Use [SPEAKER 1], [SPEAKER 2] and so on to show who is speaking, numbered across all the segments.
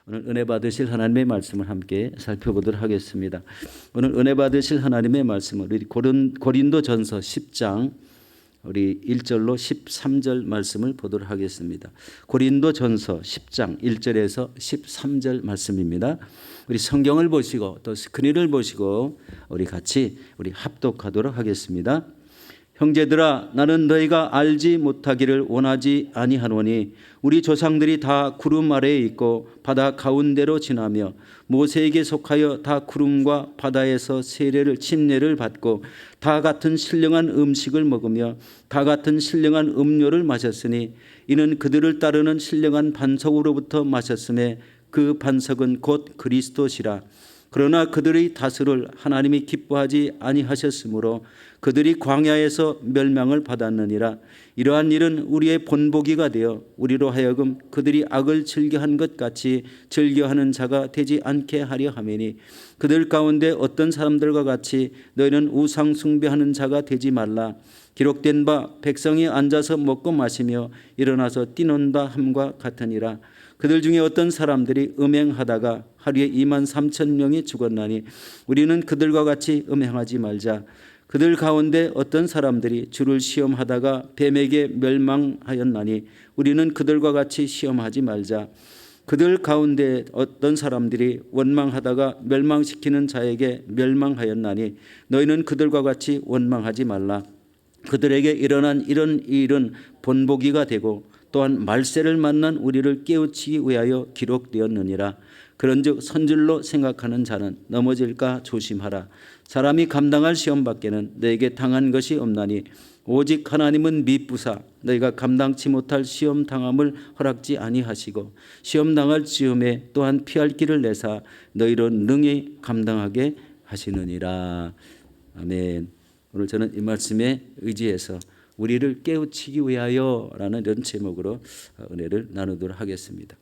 [SPEAKER 1] 오늘 은혜 받으실 하나님의 말씀을 함께 살펴보도록 하겠습니다. 오늘 은혜 받으실 하나님의 말씀은 우리 고린도전서 10장 우리 1절로 13절 말씀을 보도록 하겠습니다. 고린도전서 10장 1절에서 13절 말씀입니다. 우리 성경을 보시고 또 스크린을 보시고 우리 같이 합독하도록 하겠습니다. 형제들아, 나는 너희가 알지 못하기를 원하지 아니하노니 우리 조상들이 다 구름 아래에 있고 바다 가운데로 지나며 모세에게 속하여 다 구름과 바다에서 침례를 받고 다 같은 신령한 음식을 먹으며 다 같은 신령한 음료를 마셨으니 이는 그들을 따르는 신령한 반석으로부터 마셨음에 그 반석은 곧 그리스도시라. 그러나 그들의 다스를 하나님이 기뻐하지 아니하셨으므로 그들이 광야에서 멸망을 받았느니라. 이러한 일은 우리의 본보기가 되어 우리로 하여금 그들이 악을 즐겨한 것 같이 즐겨하는 자가 되지 않게 하려 함이니 그들 가운데 어떤 사람들과 같이 너희는 우상 숭배하는 자가 되지 말라. 기록된 바 백성이 앉아서 먹고 마시며 일어나서 뛰논다 함과 같으니라. 그들 중에 어떤 사람들이 음행하다가 하루에 23,000명이 죽었나니 우리는 그들과 같이 음행하지 말자. 그들 가운데 어떤 사람들이 주를 시험하다가 뱀에게 멸망하였나니 우리는 그들과 같이 시험하지 말자. 그들 가운데 어떤 사람들이 원망하다가 멸망시키는 자에게 멸망하였나니 너희는 그들과 같이 원망하지 말라. 그들에게 일어난 이런 일은 본보기가 되고 또한 말세를 만난 우리를 깨우치기 위하여 기록되었느니라. 그런즉 선질로 생각하는 자는 넘어질까 조심하라. 사람이 감당할 시험 밖에는 너에게 당한 것이 없나니 오직 하나님은 미쁘사 너희가 감당치 못할 시험 당함을 허락지 아니하시고 시험 당할 즈음에 또한 피할 길을 내사 너희로 능히 감당하게 하시느니라. 아멘. 오늘 저는 이 말씀에 의지해서 우리를 깨우치기 위하여라는 이런 제목으로 은혜를 나누도록 하겠습니다.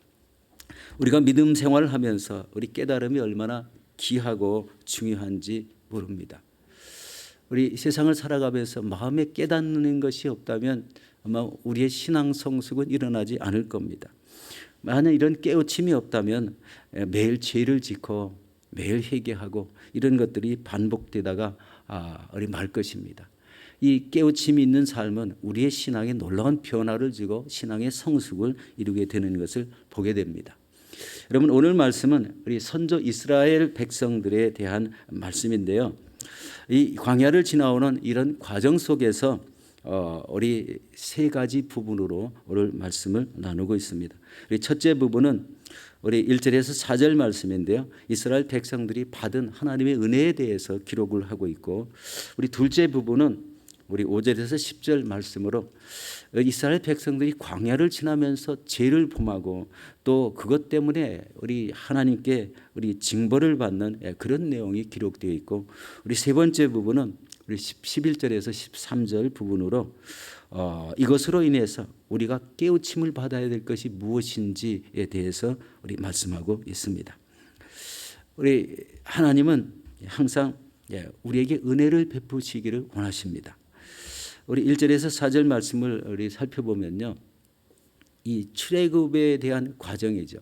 [SPEAKER 1] 우리가 믿음 생활을 하면서 우리 깨달음이 얼마나 귀하고 중요한지 모릅니다. 우리 세상을 살아가면서 마음에 깨닫는 것이 없다면 아마 우리의 신앙 성숙은 일어나지 않을 겁니다. 만약 이런 깨우침이 없다면 매일 죄를 짓고 매일 회개하고 이런 것들이 반복되다가 우리 말 것입니다. 이 깨우침이 있는 삶은 우리의 신앙에 놀라운 변화를 주고 신앙의 성숙을 이루게 되는 것을 보게 됩니다. 여러분, 오늘 말씀은 우리 선조 이스라엘 백성들에 대한 말씀인데요. 이 광야를 지나오는 이런 과정 속에서 우리 세 가지 부분으로 오늘 말씀을 나누고 있습니다. 우리 첫째 부분은 우리 1절에서 4절 말씀인데요. 이스라엘 백성들이 받은 하나님의 은혜에 대해서 기록을 하고 있고, 우리 둘째 부분은 우리 5절에서 10절 말씀으로 이스라엘 백성들이 광야를 지나면서 죄를 범하고 또 그것 때문에 우리 하나님께 우리 징벌을 받는 그런 내용이 기록되어 있고, 우리 세 번째 부분은 우리 11절에서 13절 부분으로 이것으로 인해서 우리가 깨우침을 받아야 될 것이 무엇인지에 대해서 우리 말씀하고 있습니다. 우리 하나님은 항상 우리에게 은혜를 베푸시기를 원하십니다. 우리 1절에서 4절 말씀을 우리 살펴보면요, 이 출애굽에 대한 과정이죠.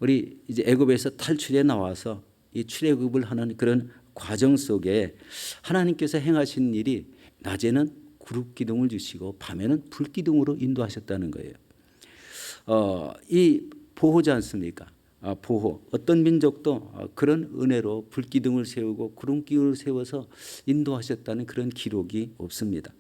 [SPEAKER 1] 우리 이제 애굽에서 탈출해 나와서 이 출애굽을 하는 그런 과정 속에 하나님께서 행하신 일이 낮에는 구름 기둥을 주시고 밤에는 불 기둥으로 인도하셨다는 거예요. 이 보호지 않습니까? 보호. 어떤 민족도 그런 은혜로 불 기둥을 세우고 구름 기둥을 세워서 인도하셨다는 그런 기록이 없습니다.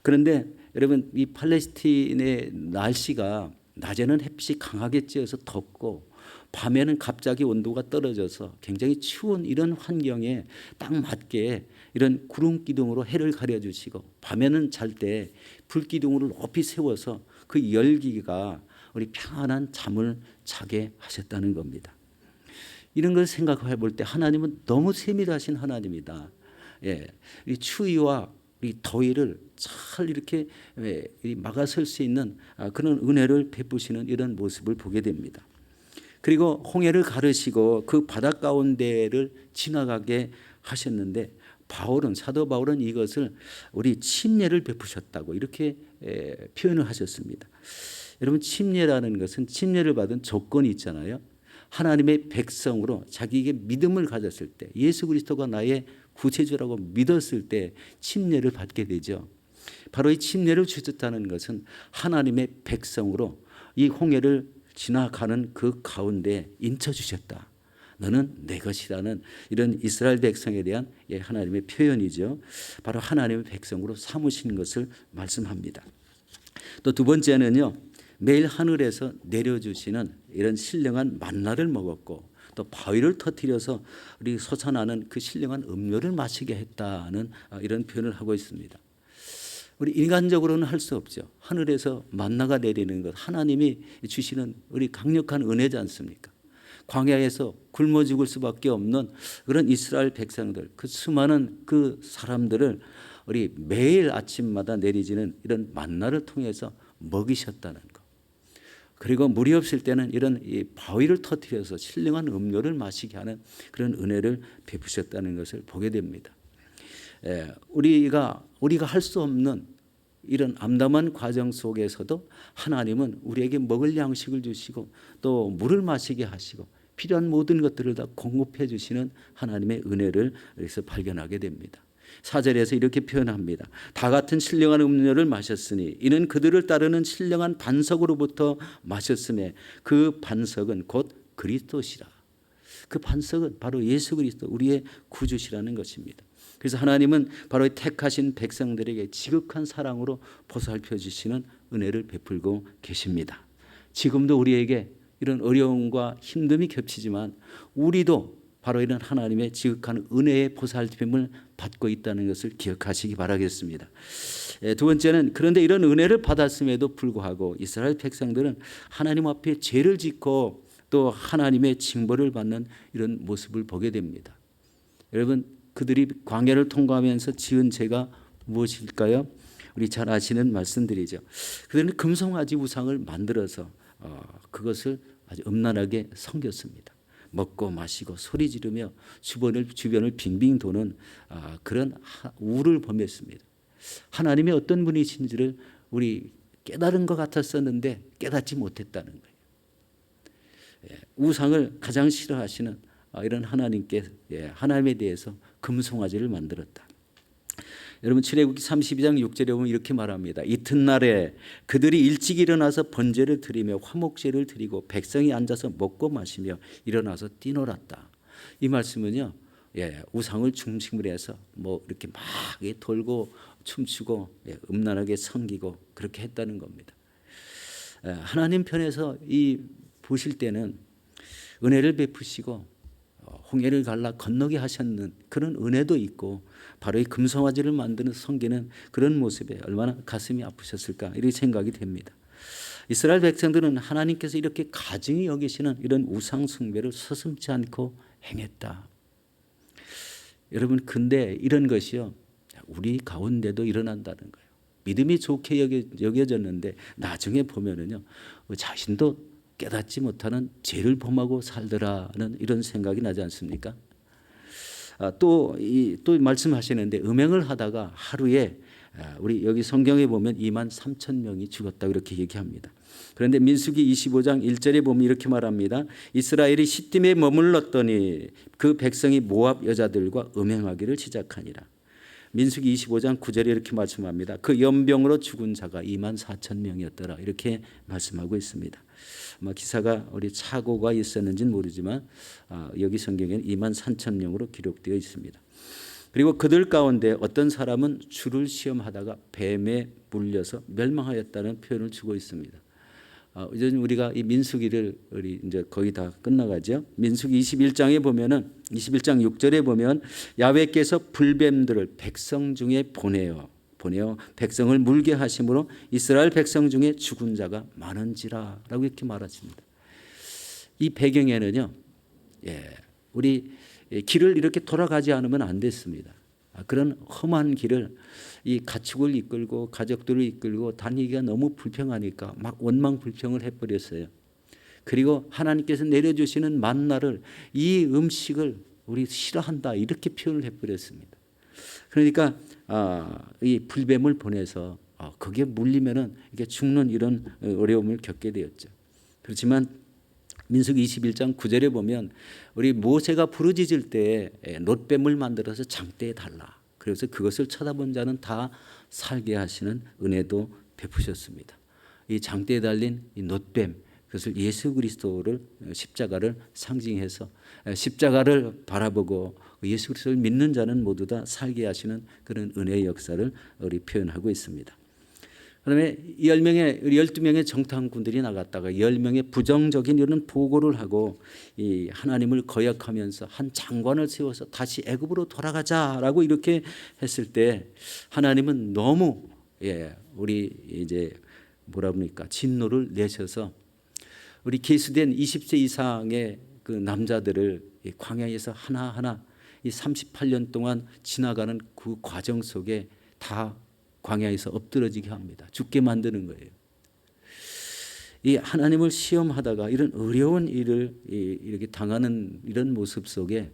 [SPEAKER 1] 그런데 여러분, 이 팔레스틴의 날씨가 낮에는 햇빛이 강하게 쬐어서 덥고 밤에는 갑자기 온도가 떨어져서 굉장히 추운 이런 환경에 딱 맞게 이런 구름 기둥으로 해를 가려주시고 밤에는 잘 때 불 기둥으로 높이 세워서 그 열기가 우리 평안한 잠을 자게 하셨다는 겁니다. 이런 걸 생각해 볼 때 하나님은 너무 세밀하신 하나님이다. 이 추위와 이 더위를 잘 이렇게 막아설 수 있는 그런 은혜를 베푸시는 이런 모습을 보게 됩니다. 그리고 홍해를 가르시고 그 바다 가운데를 지나가게 하셨는데 사도 바울은 이것을 우리 침례를 베푸셨다고 이렇게 표현을 하셨습니다. 여러분, 침례라는 것은 침례를 받은 조건이 있잖아요. 하나님의 백성으로 자기에게 믿음을 가졌을 때, 예수 그리스도가 나의 구세주라고 믿었을 때 침례를 받게 되죠. 바로 이 침례를 주셨다는 것은 하나님의 백성으로 이 홍해를 지나가는 그 가운데 인쳐 주셨다. 너는 내 것이라는 이런 이스라엘 백성에 대한 하나님의 표현이죠. 바로 하나님의 백성으로 삼으신 것을 말씀합니다. 또 두 번째는요, 매일 하늘에서 내려주시는 이런 신령한 만나를 먹었고, 또 바위를 터뜨려서 우리 솟아나는 그 신령한 음료를 마시게 했다는 이런 표현을 하고 있습니다. 우리 인간적으로는 할 수 없죠. 하늘에서 만나가 내리는 것, 하나님이 주시는 우리 강력한 은혜지 않습니까? 광야에서 굶어 죽을 수밖에 없는 그런 이스라엘 백성들, 그 수많은 그 사람들을 우리 매일 아침마다 내리지는 이런 만나를 통해서 먹이셨다는 것. 그리고 물이 없을 때는 이런 이 바위를 터뜨려서 신령한 음료를 마시게 하는 그런 은혜를 베푸셨다는 것을 보게 됩니다. 우리가 할 수 없는 이런 암담한 과정 속에서도 하나님은 우리에게 먹을 양식을 주시고 또 물을 마시게 하시고 필요한 모든 것들을 다 공급해 주시는 하나님의 은혜를 여기서 발견하게 됩니다. 4절에서 이렇게 표현합니다. 다 같은 신령한 음료를 마셨으니 이는 그들을 따르는 신령한 반석으로부터 마셨음에 그 반석은 곧 그리스도시라. 그 반석은 바로 예수 그리스도, 우리의 구주시라는 것입니다. 그래서 하나님은 바로 택하신 백성들에게 지극한 사랑으로 보살펴 주시는 은혜를 베풀고 계십니다. 지금도 우리에게 이런 어려움과 힘듦이 겹치지만 우리도 바로 이런 하나님의 지극한 은혜의 보살핌을 받고 있다는 것을 기억하시기 바라겠습니다. 두 번째는, 그런데 이런 은혜를 받았음에도 불구하고 이스라엘 백성들은 하나님 앞에 죄를 짓고 또 하나님의 징벌을 받는 이런 모습을 보게 됩니다. 여러분, 그들이 광야를 통과하면서 지은 죄가 무엇일까요? 우리 잘 아시는 말씀들이죠. 그들은 금송아지 우상을 만들어서 그것을 아주 음란하게 섬겼습니다. 먹고 마시고 소리 지르며 주변을 빙빙 도는 그런 우를 범했습니다. 하나님의 어떤 분이신지를 우리 깨달은 것 같았었는데 깨닫지 못했다는 거예요. 우상을 가장 싫어하시는 이런 하나님에 대해서 금송아지를 만들었다. 여러분, 출애굽기 32장 6절에 보면 이렇게 말합니다. 이튿날에 그들이 일찍 일어나서 번제를 드리며 화목제를 드리고 백성이 앉아서 먹고 마시며 일어나서 뛰놀았다. 이 말씀은요, 우상을 중심으로 해서 이렇게 막 돌고 춤추고 음란하게 섬기고 그렇게 했다는 겁니다. 하나님 편에서 보실 때는 은혜를 베푸시고 홍해를 갈라 건너게 하셨는 그런 은혜도 있고, 바로 이 금송아지를 만드는 섬기는 그런 모습에 얼마나 가슴이 아프셨을까, 이렇게 생각이 됩니다. 이스라엘 백성들은 하나님께서 이렇게 가증히 여기시는 이런 우상 숭배를 서슴지 않고 행했다. 여러분, 근데 이런 것이요, 우리 가운데도 일어난다는 거예요. 믿음이 좋게 여겨졌는데 나중에 보면은요, 자신도 깨닫지 못하는 죄를 범하고 살더라는 이런 생각이 나지 않습니까? 또 말씀하시는데 음행을 하다가 하루에 우리 여기 성경에 보면 2만 3천 명이 죽었다 이렇게 얘기합니다. 그런데 민수기 25장 1절에 보면 이렇게 말합니다. 이스라엘이 시딤에 머물렀더니 그 백성이 모압 여자들과 음행하기를 시작하니라. 민수기 25장 9절에 이렇게 말씀합니다. 그 연병으로 죽은 자가 2만 4천 명이었더라 이렇게 말씀하고 있습니다. 아마 기사가 우리 착오가 있었는지는 모르지만 여기 성경에는 2만 3천 명으로 기록되어 있습니다. 그리고 그들 가운데 어떤 사람은 주를 시험하다가 뱀에 물려서 멸망하였다는 표현을 주고 있습니다. 이제 우리가 이 민수기를 우리 이제 거의 다 끝나가죠. 민수기 21장에 보면은 21장 6절에 보면 야훼께서 불뱀들을 백성 중에 보내어 백성을 물게 하심으로 이스라엘 백성 중에 죽은 자가 많은지라라고 이렇게 말하십니다. 이 배경에는요, 우리 길을 이렇게 돌아가지 않으면 안 됐습니다. 그런 험한 길을 이 가축을 이끌고 가족들을 이끌고 다니기가 너무 불평하니까 막 원망불평을 해버렸어요. 그리고 하나님께서 내려주시는 만나를, 이 음식을 우리 싫어한다 이렇게 표현을 해버렸습니다. 그러니까 이 불뱀을 보내서 거기에 물리면은 이게 죽는 이런 어려움을 겪게 되었죠. 그렇지만 민수기 21장 9절에 보면 우리 모세가 부르짖을 때 놋뱀을 만들어서 장대에 달라. 그래서 그것을 쳐다본 자는 다 살게 하시는 은혜도 베푸셨습니다. 이 장대에 달린 이 놋뱀, 그것을 예수 그리스도를 십자가를 상징해서 십자가를 바라보고 예수 그리스도를 믿는 자는 모두 다 살게 하시는 그런 은혜의 역사를 우리 표현하고 있습니다. 그다음에 12명의 정탐꾼들이 나갔다가 10명의 부정적인 이런 보고를 하고 이 하나님을 거역하면서 한 장관을 세워서 다시 애굽으로 돌아가자라고 이렇게 했을 때 하나님은 너무 우리 이제 뭐라 그럽니까? 진노를 내셔서 우리 계수된 20세 이상의 그 남자들을 광야에서 하나하나 이 38년 동안 지나가는 그 과정 속에 다 광야에서 엎드러지게 합니다. 죽게 만드는 거예요. 이 하나님을 시험하다가 이런 어려운 일을 이렇게 당하는 이런 모습 속에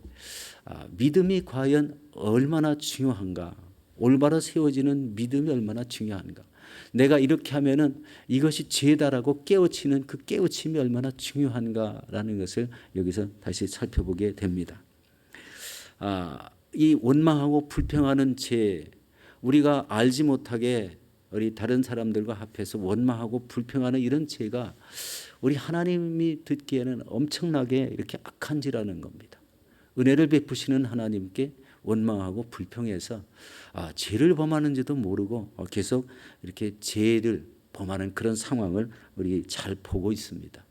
[SPEAKER 1] 믿음이 과연 얼마나 중요한가, 올바로 세워지는 믿음이 얼마나 중요한가, 내가 이렇게 하면은 이것이 죄다라고 깨우치는 그 깨우침이 얼마나 중요한가라는 것을 여기서 다시 살펴보게 됩니다. 이 원망하고 불평하는 죄, 우리가 알지 못하게 우리 다른 사람들과 합해서 원망하고 불평하는 이런 죄가 우리 하나님이 듣기에는 엄청나게 이렇게 악한 죄라는 겁니다. 은혜를 베푸시는 하나님께 원망하고 불평해서 죄를 범하는지도 모르고 계속 이렇게 죄를 범하는 그런 상황을 우리 잘 보고 있습니다.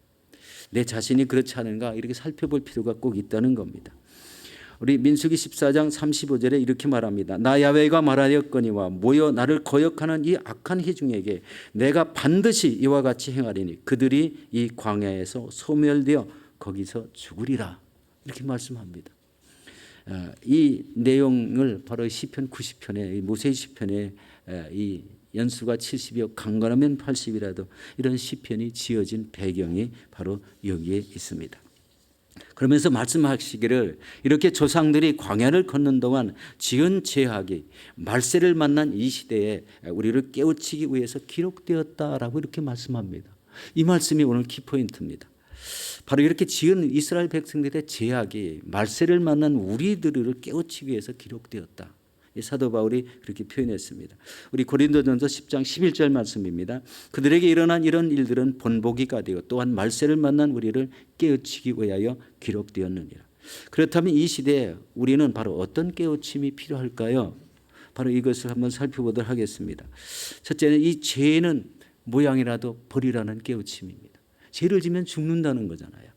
[SPEAKER 1] 내 자신이 그렇지 않은가 이렇게 살펴볼 필요가 꼭 있다는 겁니다. 우리 민수기 14장 35절에 이렇게 말합니다. 나 야훼가 말하였거니와 모여 나를 거역하는 이 악한 회중에게 내가 반드시 이와 같이 행하리니 그들이 이 광야에서 소멸되어 거기서 죽으리라. 이렇게 말씀합니다. 이 내용을 바로 시편 90편에 모세의 시편에 이 연수가 70이요 강건하면 80이라도 이런 시편이 지어진 배경이 바로 여기에 있습니다. 그러면서 말씀하시기를 이렇게 조상들이 광야를 걷는 동안 지은 죄악이 말세를 만난 이 시대에 우리를 깨우치기 위해서 기록되었다라고 이렇게 말씀합니다. 이 말씀이 오늘 키포인트입니다. 바로 이렇게 지은 이스라엘 백성들의 죄악이 말세를 만난 우리들을 깨우치기 위해서 기록되었다. 사도 바울이 그렇게 표현했습니다. 우리 고린도전서 10장 11절 말씀입니다. 그들에게 일어난 이런 일들은 본보기가 되어 또한 말세를 만난 우리를 깨우치기 위하여 기록되었느니라. 그렇다면 이 시대에 우리는 바로 어떤 깨우침이 필요할까요? 바로 이것을 한번 살펴보도록 하겠습니다. 첫째는 이 죄는 모양이라도 버리라는 깨우침입니다. 죄를 지면 죽는다는 거잖아요.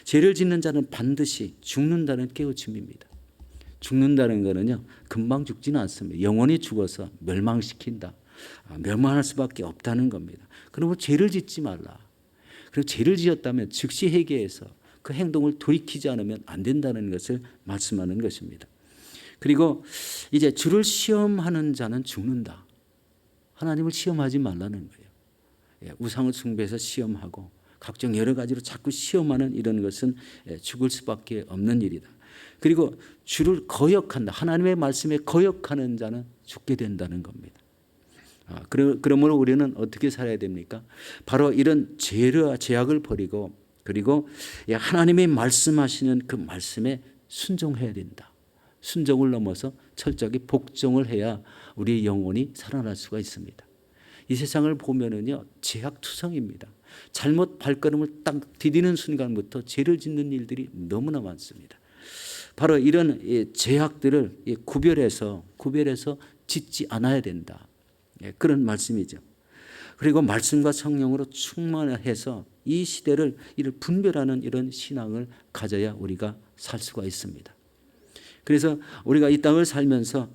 [SPEAKER 1] 죄를 짓는 자는 반드시 죽는다는 깨우침입니다. 죽는다는 것은요 금방 죽지는 않습니다. 영원히 죽어서 멸망시킨다. 멸망할 수밖에 없다는 겁니다. 그러면 죄를 짓지 말라. 그리고 죄를 지었다면 즉시 회개해서 그 행동을 돌이키지 않으면 안 된다는 것을 말씀하는 것입니다. 그리고 이제 주를 시험하는 자는 죽는다. 하나님을 시험하지 말라는 거예요. 우상을 숭배해서 시험하고 각종 여러 가지로 자꾸 시험하는 이런 것은 죽을 수밖에 없는 일이다. 그리고 주를 거역한다. 하나님의 말씀에 거역하는 자는 죽게 된다는 겁니다. 그러므로 우리는 어떻게 살아야 됩니까? 바로 이런 죄악을 버리고 그리고 하나님이 말씀하시는 그 말씀에 순종해야 된다. 순종을 넘어서 철저하게 복종을 해야 우리의 영혼이 살아날 수가 있습니다. 이 세상을 보면은요 죄악투성입니다. 잘못 발걸음을 딱 디디는 순간부터 죄를 짓는 일들이 너무나 많습니다. 바로 이런 죄악들을 구별해서 짓지 않아야 된다. 그런 말씀이죠. 그리고 말씀과 성령으로 충만해서 이 시대를 이를 분별하는 이런 신앙을 가져야 우리가 살 수가 있습니다. 그래서 우리가 이 땅을 살면서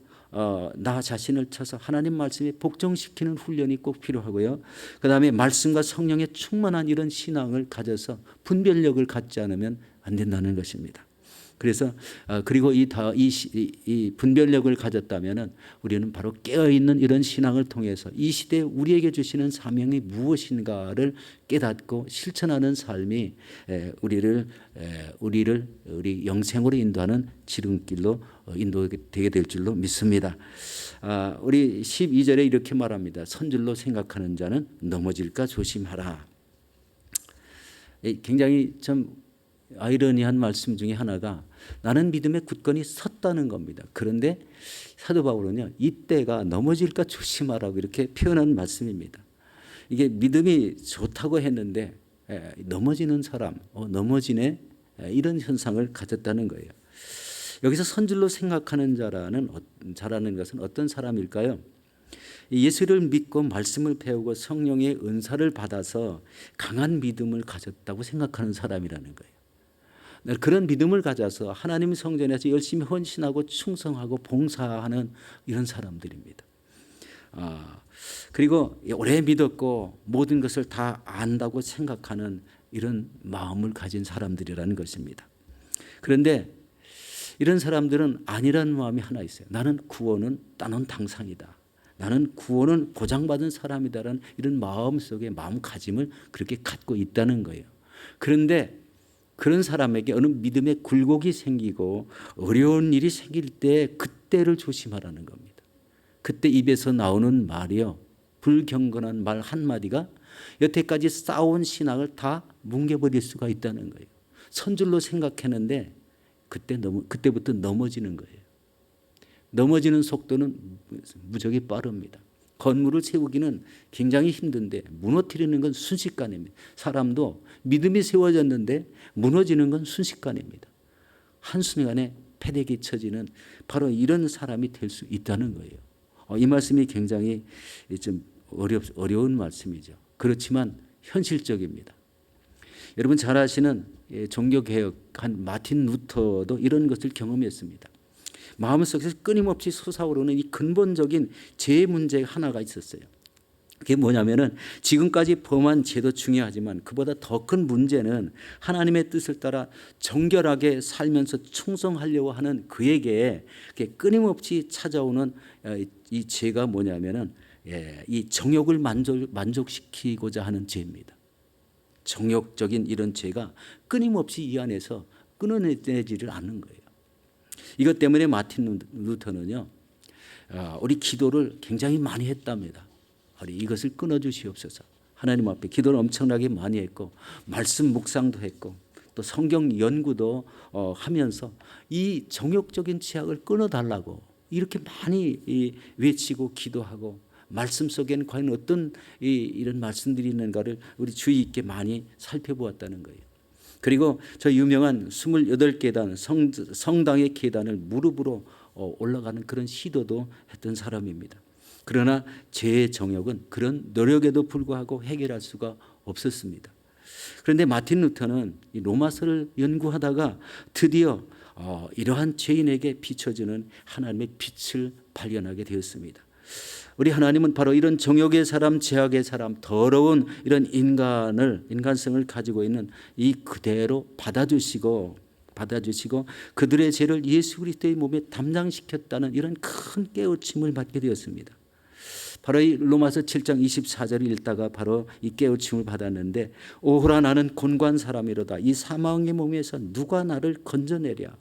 [SPEAKER 1] 나 자신을 쳐서 하나님 말씀에 복종시키는 훈련이 꼭 필요하고요. 그다음에 말씀과 성령의 충만한 이런 신앙을 가져서 분별력을 갖지 않으면 안 된다는 것입니다. 그래서 그리고 이 분별력을 가졌다면은 우리는 바로 깨어 있는 이런 신앙을 통해서 이 시대에 우리에게 주시는 사명이 무엇인가를 깨닫고 실천하는 삶이 우리 영생으로 인도하는 지름길로 인도되게 될 줄로 믿습니다. 우리 12절에 이렇게 말합니다. 선줄로 생각하는 자는 넘어질까 조심하라. 굉장히 좀 아이러니한 말씀 중에 하나가 나는 믿음의 굳건히 섰다는 겁니다. 그런데 사도 바울은요, 이때가 넘어질까 조심하라고 이렇게 표현한 말씀입니다. 이게 믿음이 좋다고 했는데 넘어지는 사람, 넘어지네, 이런 현상을 가졌다는 거예요. 여기서 선줄로 생각하는 자라는 것은 어떤 사람일까요? 예수를 믿고 말씀을 배우고 성령의 은사를 받아서 강한 믿음을 가졌다고 생각하는 사람이라는 거예요. 그런 믿음을 가져서 하나님 성전에서 열심히 헌신하고 충성하고 봉사하는 이런 사람들입니다. 그리고 오래 믿었고 모든 것을 다 안다고 생각하는 이런 마음을 가진 사람들이라는 것입니다. 그런데 이런 사람들은 아니라는 마음이 하나 있어요. 나는 구원은 따놓은 당상이다. 나는 구원은 보장받은 사람이다라는 이런 마음속에 마음가짐을 그렇게 갖고 있다는 거예요. 그런데 그런 사람에게 어느 믿음의 굴곡이 생기고 어려운 일이 생길 때 그때를 조심하라는 겁니다. 그때 입에서 나오는 말이요, 불경건한 말 한마디가 여태까지 쌓아온 신앙을 다 뭉개버릴 수가 있다는 거예요. 선줄로 생각했는데 그때부터 넘어지는 거예요. 넘어지는 속도는 무지하게 빠릅니다. 건물을 세우기는 굉장히 힘든데 무너뜨리는 건 순식간입니다. 사람도 믿음이 세워졌는데 무너지는 건 순식간입니다. 한순간에 패대기 쳐지는 바로 이런 사람이 될 수 있다는 거예요. 이 말씀이 굉장히 좀 어려운 말씀이죠. 그렇지만 현실적입니다. 여러분 잘 아시는 종교개혁한 마틴 루터도 이런 것을 경험했습니다. 마음속에서 끊임없이 솟아오르는 이 근본적인 죄 문제 하나가 있었어요. 그게 뭐냐면은 지금까지 범한 죄도 중요하지만 그보다 더 큰 문제는 하나님의 뜻을 따라 정결하게 살면서 충성하려고 하는 그에게 끊임없이 찾아오는 이 죄가 뭐냐면은 이 정욕을 만족시키고자 하는 죄입니다. 정욕적인 이런 죄가 끊임없이 이 안에서 끊어내지를 않는 거예요. 이것 때문에 마틴 루터는요, 우리 기도를 굉장히 많이 했답니다. 이것을 끊어주시옵소서. 하나님 앞에 기도를 엄청나게 많이 했고 말씀 묵상도 했고 또 성경 연구도 하면서 이 정욕적인 죄악을 끊어달라고 이렇게 많이 외치고 기도하고 말씀 속에는 과연 어떤 이런 말씀들이 있는가를 우리 주의 있게 많이 살펴보았다는 거예요. 그리고 저 유명한 28계단 성당의 계단을 무릎으로 올라가는 그런 시도도 했던 사람입니다. 그러나 죄의 정욕은 그런 노력에도 불구하고 해결할 수가 없었습니다. 그런데 마틴 루터는 이 로마서를 연구하다가 드디어 이러한 죄인에게 비춰주는 하나님의 빛을 발견하게 되었습니다. 우리 하나님은 바로 이런 정욕의 사람, 죄악의 사람, 더러운 이런 인간성을 가지고 있는 이 그대로 받아주시고 그들의 죄를 예수 그리스도의 몸에 담당시켰다는 이런 큰 깨우침을 받게 되었습니다. 바로 이 로마서 7장 24절을 읽다가 바로 이 깨우침을 받았는데 오호라 나는 곤고한 사람이로다. 이 사망의 몸에서 누가 나를 건져내랴.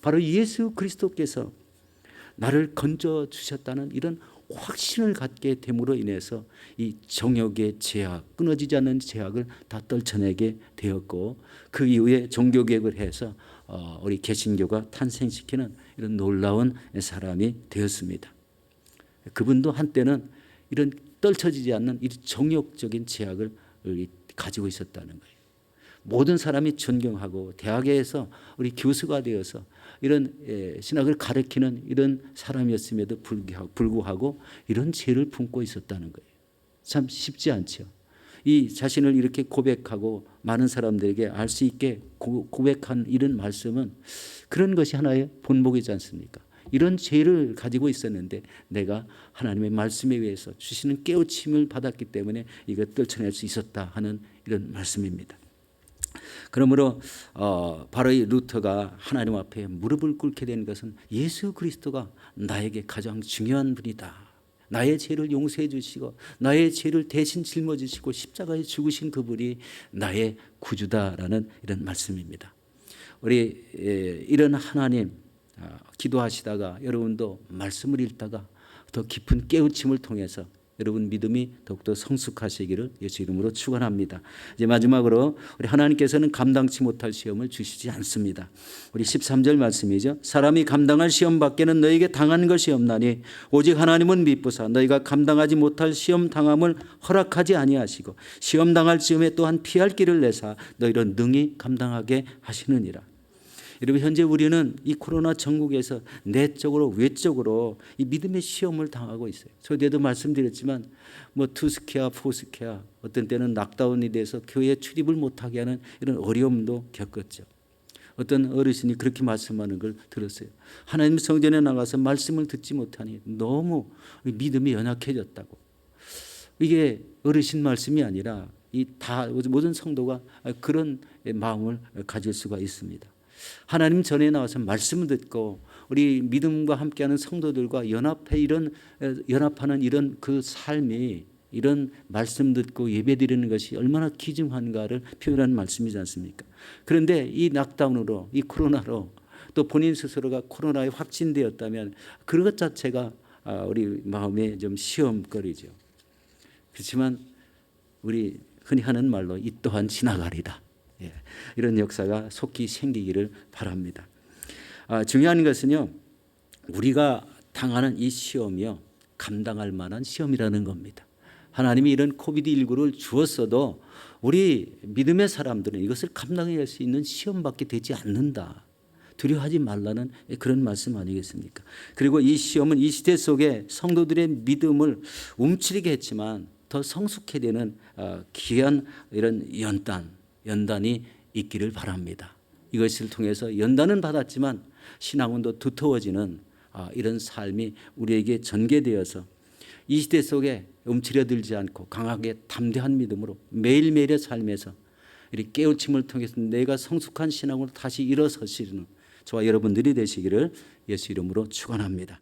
[SPEAKER 1] 바로 예수 그리스도께서 나를 건져주셨다는 이런 확신을 갖게 됨으로 인해서 이 정욕의 죄악, 끊어지지 않는 죄악을 다 떨쳐내게 되었고 그 이후에 종교개혁을 해서 우리 개신교가 탄생시키는 이런 놀라운 사람이 되었습니다. 그분도 한때는 이런 떨쳐지지 않는 이 정욕적인 죄악을 가지고 있었다는 거예요. 모든 사람이 존경하고 대학에서 우리 교수가 되어서 이런 신학을 가르치는 이런 사람이었음에도 불구하고 이런 죄를 품고 있었다는 거예요. 참 쉽지 않죠. 이 자신을 이렇게 고백하고 많은 사람들에게 알 수 있게 고백한 이런 말씀은 그런 것이 하나의 본보기지 않습니까? 이런 죄를 가지고 있었는데 내가 하나님의 말씀에 의해서 주시는 깨우침을 받았기 때문에 이걸 떨쳐낼 수 있었다 하는 이런 말씀입니다. 그러므로 바로 이 루터가 하나님 앞에 무릎을 꿇게 된 것은 예수 그리스도가 나에게 가장 중요한 분이다. 나의 죄를 용서해 주시고 나의 죄를 대신 짊어지시고 십자가에 죽으신 그분이 나의 구주다라는 이런 말씀입니다. 우리 이런 하나님 기도하시다가 여러분도 말씀을 읽다가 더 깊은 깨우침을 통해서 여러분 믿음이 더욱더 성숙하시기를 예수 이름으로 축원합니다. 이제 마지막으로 우리 하나님께서는 감당치 못할 시험을 주시지 않습니다. 우리 13절 말씀이죠. 사람이 감당할 시험 밖에는 너에게 당한 것이 없나니 오직 하나님은 미쁘사 너희가 감당하지 못할 시험 당함을 허락하지 아니하시고 시험 당할 즈음에 또한 피할 길을 내사 너희를 능히 감당하게 하시느니라. 여러분 현재 우리는 이 코로나 전국에서 내적으로 외적으로 이 믿음의 시험을 당하고 있어요. 저에도 말씀드렸지만 뭐 투스케아 포스케아 어떤 때는 락다운이 돼서 교회에 출입을 못하게 하는 이런 어려움도 겪었죠. 어떤 어르신이 그렇게 말씀하는 걸 들었어요. 하나님 성전에 나가서 말씀을 듣지 못하니 너무 믿음이 연약해졌다고. 이게 어르신 말씀이 아니라 이 다 모든 성도가 그런 마음을 가질 수가 있습니다. 하나님 전에 나와서 말씀을 듣고 우리 믿음과 함께하는 성도들과 연합하는 이런 그 삶이 이런 말씀 듣고 예배드리는 것이 얼마나 귀중한가를 표현하는 말씀이지 않습니까? 그런데 이 락다운으로 이 코로나로 또 본인 스스로가 코로나에 확진되었다면 그것 자체가 우리 마음에 좀 시험거리죠. 그렇지만 우리 흔히 하는 말로 이 또한 지나가리다. 이런 역사가 속히 생기기를 바랍니다. 중요한 것은요, 우리가 당하는 이 시험이요 감당할 만한 시험이라는 겁니다. 하나님이 이런 코비드19를 주었어도 우리 믿음의 사람들은 이것을 감당할 수 있는 시험밖에 되지 않는다. 두려워하지 말라는 그런 말씀 아니겠습니까? 그리고 이 시험은 이 시대 속에 성도들의 믿음을 움츠리게 했지만 더 성숙해 되는 귀한 이런 연단이 있기를 바랍니다. 이것을 통해서 연단은 받았지만 신앙은 더 두터워지는 이런 삶이 우리에게 전개되어서 이 시대 속에 움츠려들지 않고 강하게 담대한 믿음으로 매일매일의 삶에서 이렇게 깨우침을 통해서 내가 성숙한 신앙으로 다시 일어서시는 저와 여러분들이 되시기를 예수 이름으로 축원합니다.